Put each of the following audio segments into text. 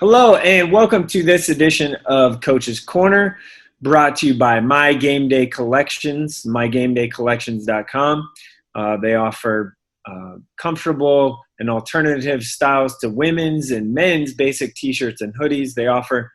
Hello, and welcome to this edition of Coach's Corner, brought to you by My Game Day Collections, mygamedaycollections.com. They offer comfortable and alternative styles to women's and men's basic t-shirts and hoodies. They offer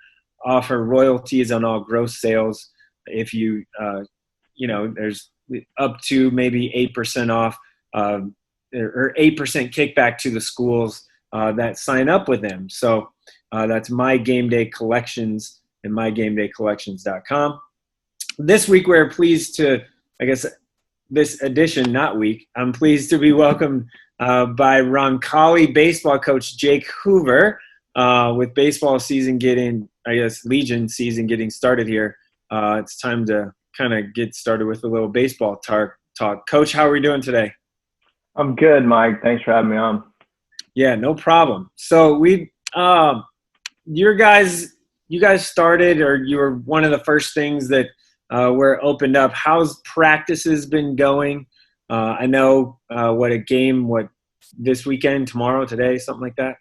royalties on all gross sales. If there's up to maybe 8% off or 8% kickback to the schools that sign up with them. So that's My Game Day Collections and mygamedaycollections.com. This week we're pleased to, this edition, not week, I'm pleased to be welcomed by Roncalli baseball coach Jake Hoover. With baseball season Legion season getting started here, it's time to kind of get started with a little baseball talk. Coach, how are we doing today? I'm good, Mike. Thanks for having me on. Yeah, no problem. So you guys started, or you were one of the first things that were opened up. How's practices been going? I know what this weekend, tomorrow, today, something like that?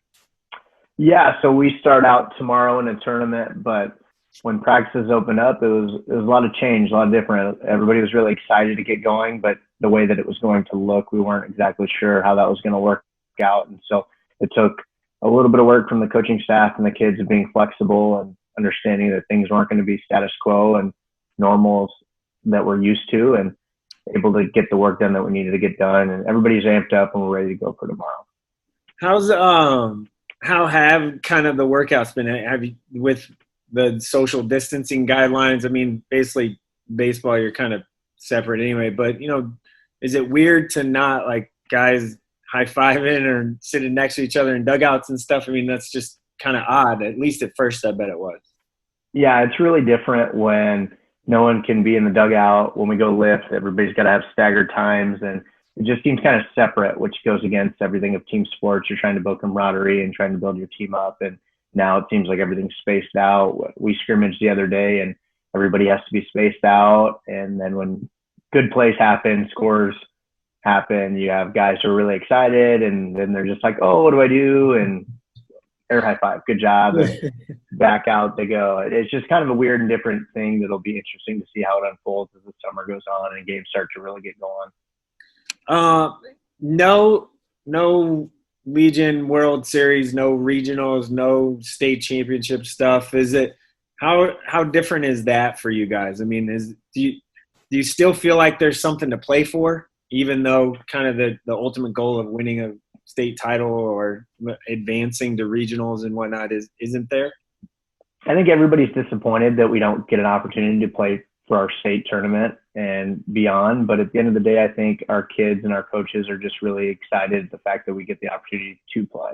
Yeah, so we start out tomorrow in a tournament, but when practices opened up, it was a lot of change, a lot of different. Everybody was really excited to get going, but the way that it was going to look, we weren't exactly sure how that was going to work out. And so it took a little bit of work from the coaching staff and the kids of being flexible and understanding that things weren't going to be status quo and normals that we're used to, and able to get the work done that we needed to get done. And everybody's amped up and we're ready to go for tomorrow. How have kind of the workouts been? Have you, with the social distancing guidelines? I mean, basically baseball, you're kind of separate anyway, but is it weird to not like guys high-fiving or sitting next to each other in dugouts and stuff? I mean, that's just kind of odd. At least at first, I bet it was. Yeah, it's really different when no one can be in the dugout. When we go lift, everybody's got to have staggered times, and it just seems kind of separate, which goes against everything of team sports. You're trying to build camaraderie and trying to build your team up, and now it seems like everything's spaced out. We scrimmaged the other day, and everybody has to be spaced out, and then when good plays happen, scores happen, you have guys who are really excited, and then they're just like, oh, what do I do? And air high five, good job, and back out they go. It's just kind of a weird and different thing that'll be interesting to see how it unfolds as the summer goes on and games start to really get going. No Legion World Series, no regionals, no state championship stuff. Is it how different is that for you guys? I mean, do you still feel like there's something to play for, even though kind of the ultimate goal of winning a state title or advancing to regionals and whatnot isn't there? I think everybody's disappointed that we don't get an opportunity to play for our state tournament and beyond. But at the end of the day, I think our kids and our coaches are just really excited at the fact that we get the opportunity to play.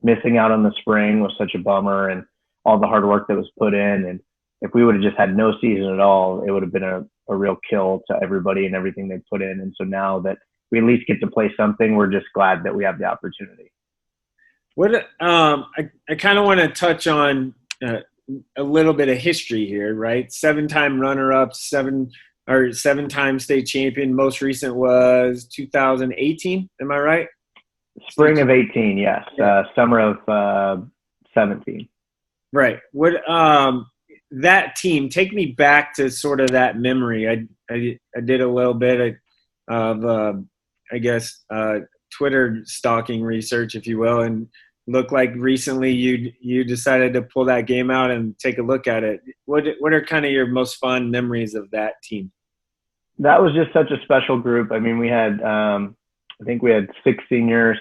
Missing out on the spring was such a bummer, and all the hard work that was put in. And if we would have just had no season at all, it would have been a real kill to everybody and everything they put in. And so now that we at least get to play something, we're just glad that we have the opportunity. I kind of want to touch on a little bit of history here, right? 7-time runner-up, seven-time state champion. Most recent was 2018. Am I right? Spring of 18, yes. Summer of 17. Right. That team, take me back to sort of that memory. I did a little bit of Twitter stalking research, if you will, and looked like recently you decided to pull that game out and take a look at it. What are kind of your most fond memories of that team? That was just such a special group. I mean, we had I think we had 6 seniors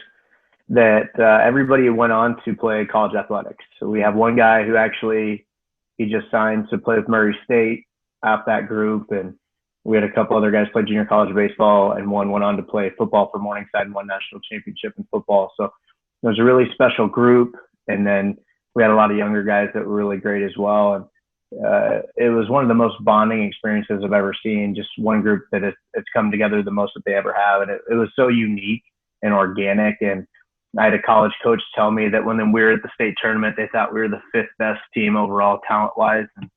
that everybody went on to play college athletics. So we have one guy who actually he just signed to play with Murray State out that group, and we had a couple other guys play junior college baseball, and one went on to play football for Morningside and won national championship in football. So it was a really special group. And then we had a lot of younger guys that were really great as well. And it was one of the most bonding experiences I've ever seen. Just one group that it's come together the most that they ever have. And it was so unique and organic. And I had a college coach tell me that when we were at the state tournament, they thought we were the 5th best team overall talent-wise. And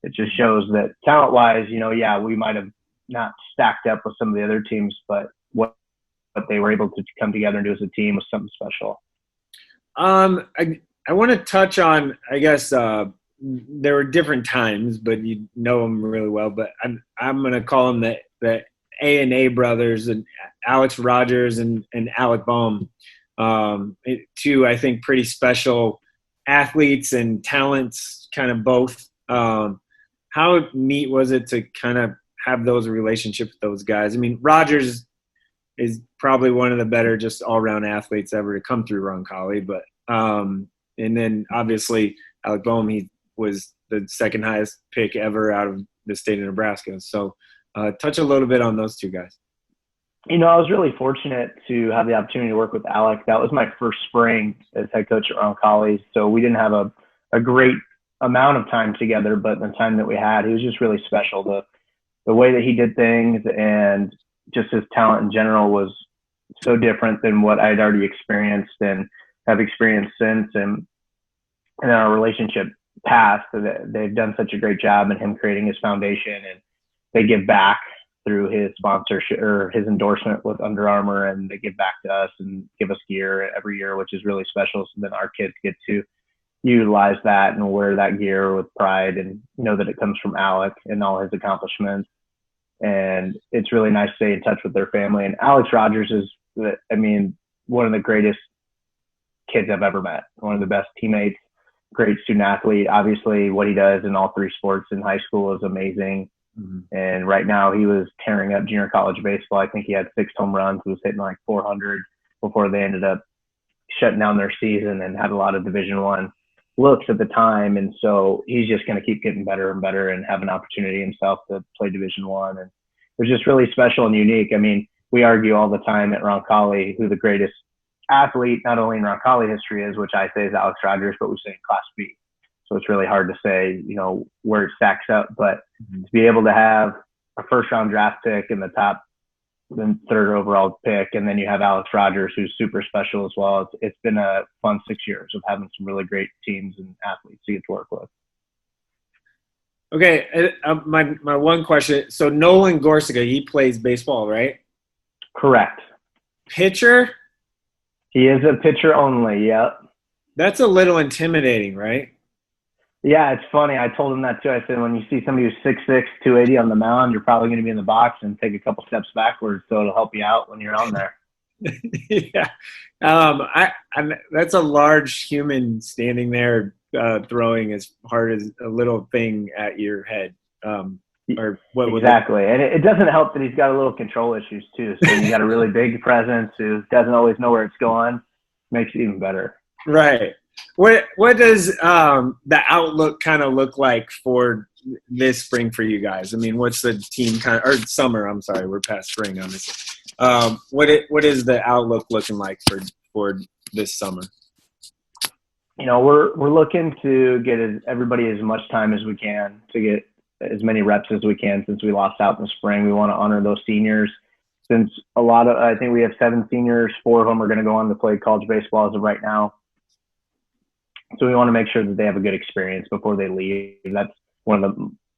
it just shows that talent-wise, we might have not stacked up with some of the other teams, but what they were able to come together and do as a team was something special. I want to touch on, I guess, there were different times, but you know them really well. But I'm going to call them the A&A brothers, and Alex Rogers and Alec Bohm. Two, I think, pretty special athletes and talents, kind of both. How neat was it to kind of have those relationships with those guys? I mean, Rogers is probably one of the better just all-around athletes ever to come through Roncalli, but and then obviously Alec Bohm, he was the second highest pick ever out of the state of Nebraska. So touch a little bit on those two guys. I was really fortunate to have the opportunity to work with Alec. That was my first spring as head coach at Roncalli. So we didn't have a great amount of time together, but the time that we had, he was just really special. The way that he did things and just his talent in general was so different than what I'd already experienced and have experienced since. And our relationship past, they've done such a great job in him creating his foundation, and they give back through his sponsorship or his endorsement with Under Armour, and they give back to us and give us gear every year, which is really special. So then our kids get to utilize that and wear that gear with pride and know that it comes from Alec and all his accomplishments. And it's really nice to stay in touch with their family. And Alex Rogers is, one of the greatest kids I've ever met, one of the best teammates, great student athlete. Obviously what he does in all three sports in high school is amazing. Mm-hmm. And right now he was tearing up junior college baseball. I think he had 6 home runs. He was hitting like 400 before they ended up shutting down their season and had a lot of Division I looks at the time. And so he's just going to keep getting better and better and have an opportunity himself to play Division I. And it was just really special and unique. I mean, we argue all the time at Roncalli who the greatest athlete, not only in Roncalli history is, which I say is Alex Rogers, but we say in Class B. So it's really hard to say, where it stacks up. But to be able to have a first-round draft pick in the top, the third overall pick, and then you have Alex Rogers, who's super special as well. It's been a fun 6 years of having some really great teams and athletes to get to work with. Okay, my one question. So Nolan Gosse, he plays baseball, right? Correct. Pitcher? He is a pitcher only, yep. That's a little intimidating, right? Yeah, it's funny. I told him that too. I said, when you see somebody who's 6'6", 280 on the mound, you're probably going to be in the box and take a couple steps backwards, so it'll help you out when you're on there. Yeah. That's a large human standing there throwing as hard as a little thing at your head. Or what exactly. And it doesn't help that he's got a little control issues too. So you got a really big presence who doesn't always know where it's going. Makes it even better. Right. What does the outlook kind of look like for this spring for you guys? I mean, what's the team or summer? I'm sorry, we're past spring on this. What is the outlook looking like for this summer? We're looking to get everybody as much time as we can to get as many reps as we can since we lost out in the spring. We want to honor those seniors since I think we have 7 seniors, 4 of them are going to go on to play college baseball as of right now. So we want to make sure that they have a good experience before they leave. That's one of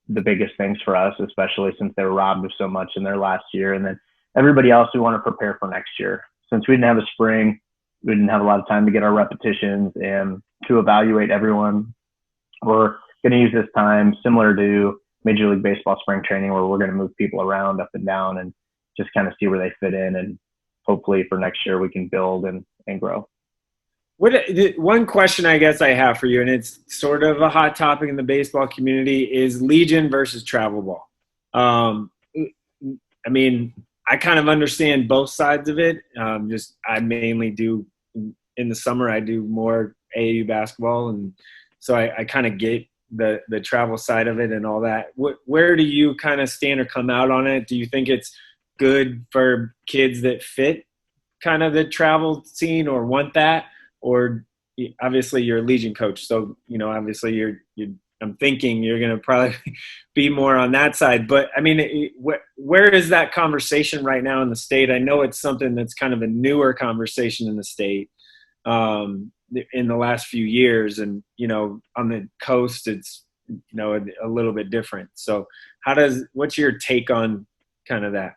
the biggest things for us, especially since they were robbed of so much in their last year. And then everybody else, we want to prepare for next year. Since we didn't have a spring, we didn't have a lot of time to get our repetitions and to evaluate everyone. We're going to use this time similar to Major League Baseball spring training, where we're going to move people around up and down and just kind of see where they fit in. And hopefully for next year, we can build and grow. One question I guess I have for you, and it's sort of a hot topic in the baseball community, is Legion versus travel ball. I mean, I kind of understand both sides of it. I mainly do in the summer. I do more AAU basketball, and so I kind of get the travel side of it and all that. Where do you kind of stand or come out on it? Do you think it's good for kids that fit kind of the travel scene or want that? Or obviously you're a Legion coach, so obviously I'm thinking you're going to probably be more on that side. But I mean, where is that conversation right now in the state? I know it's something that's kind of a newer conversation in the state in the last few years, and on the coast it's a little bit different. So what's your take on kind of that?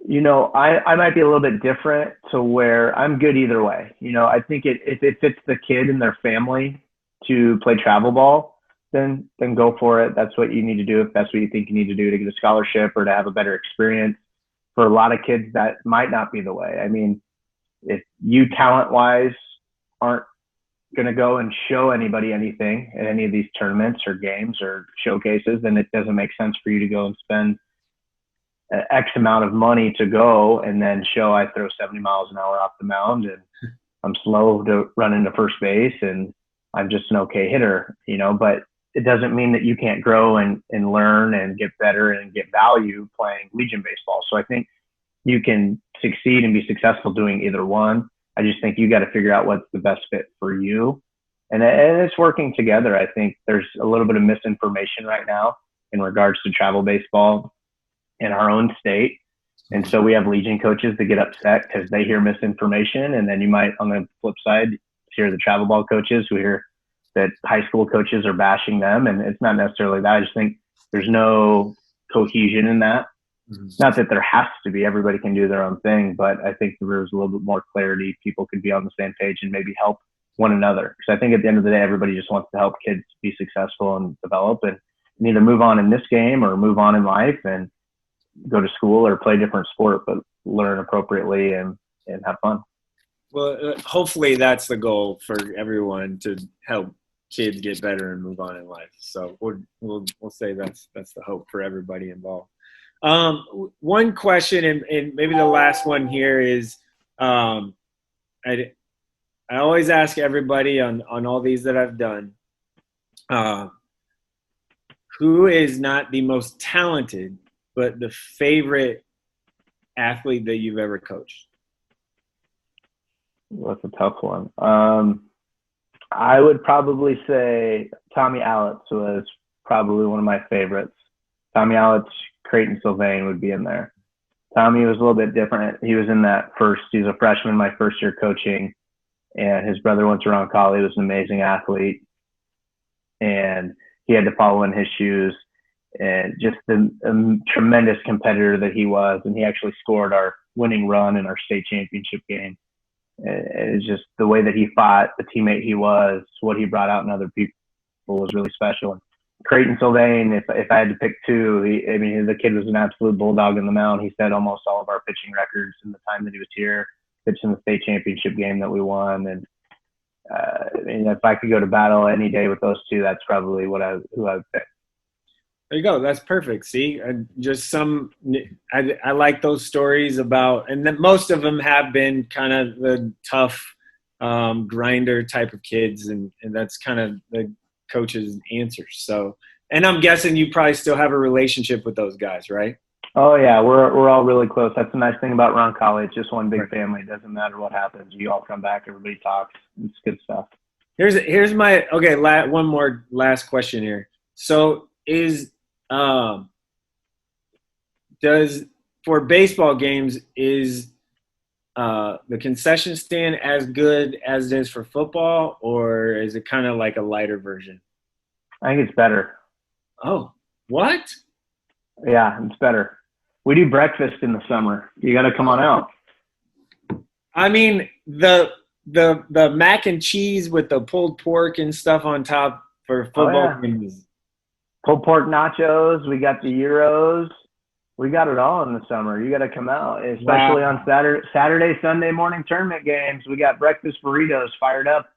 I might be a little bit different to where I'm good either way. I think if it fits the kid and their family to play travel ball, then go for it. That's what you need to do if that's what you think you need to do to get a scholarship or to have a better experience. For a lot of kids, that might not be the way. I mean, if you talent-wise aren't going to go and show anybody anything at any of these tournaments or games or showcases, then it doesn't make sense for you to go and spend X amount of money to go and then show I throw 70 miles an hour off the mound and I'm slow to run into first base and I'm just an okay hitter, but it doesn't mean that you can't grow and learn and get better and get value playing Legion baseball. So I think you can succeed and be successful doing either one. I just think you got to figure out what's the best fit for you. And it's working together. I think there's a little bit of misinformation right now in regards to travel baseball in our own state. And so we have Legion coaches that get upset because they hear misinformation. And then you might, on the flip side, hear the travel ball coaches who hear that high school coaches are bashing them. And it's not necessarily that. I just think there's no cohesion in that. Mm-hmm. Not that there has to be, everybody can do their own thing, but I think there was a little bit more clarity. People could be on the same page and maybe help one another. Because I think at the end of the day, everybody just wants to help kids be successful and develop and either move on in this game or move on in life and go to school or play a different sport, but learn appropriately and have fun. Well, hopefully that's the goal for everyone, to help kids get better and move on in life. So we'll say that's the hope for everybody involved. One question, and maybe the last one here is, I always ask everybody on all these that I've done, who is not the most talented, but the favorite athlete that you've ever coached? That's a tough one. I would probably say Tommy Allitz was probably one of my favorites. Tommy Allitz, Creighton Sylvain would be in there. Tommy was a little bit different. He was in that first, he was a freshman my first year coaching, and his brother went to Roncalli, was an amazing athlete, and he had to follow in his shoes, and just the tremendous competitor that he was. And he actually scored our winning run in our state championship game. It's just the way that he fought, the teammate he was, what he brought out in other people was really special. And Creighton Sylvain, if I had to pick two, the kid was an absolute bulldog in the mound. He set almost all of our pitching records in the time that he was here, pitched in the state championship game that we won. And if I could go to battle any day with those two, that's probably who I would pick. There you go. That's perfect. See, I like those stories about, and then most of them have been kind of the tough grinder type of kids, and that's kind of the coach's answers. So, and I'm guessing you probably still have a relationship with those guys, right? Oh yeah, we're all really close. That's the nice thing about Roncalli. It's just one big family. It doesn't matter what happens. You all come back. Everybody talks. It's good stuff. Here's my one more last question here. So for baseball games, is the concession stand as good as it is for football, or is it kind of like a lighter version? I think it's better. Oh, what? Yeah, it's better. We do breakfast in the summer. You got to come on out. I mean, the mac and cheese with the pulled pork and stuff on top for football games. Pulled pork nachos. We got the gyros. We got it all in the summer. You got to come out, especially on Saturday, Sunday morning tournament games. We got breakfast burritos fired up.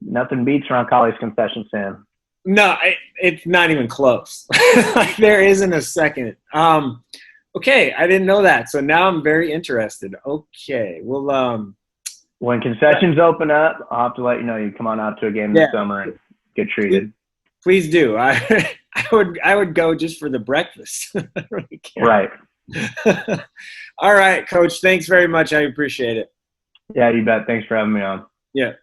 Nothing beats Roncalli's concession stand. No, it's not even close. Like, there isn't a second. Okay, I didn't know that, so now I'm very interested. Okay, well, when concessions open up, I'll have to let you know. You come on out to a game in the summer and get treated. Please do. I would go just for the breakfast. I really can't. Right. All right, Coach. Thanks very much. I appreciate it. Yeah, you bet. Thanks for having me on. Yeah.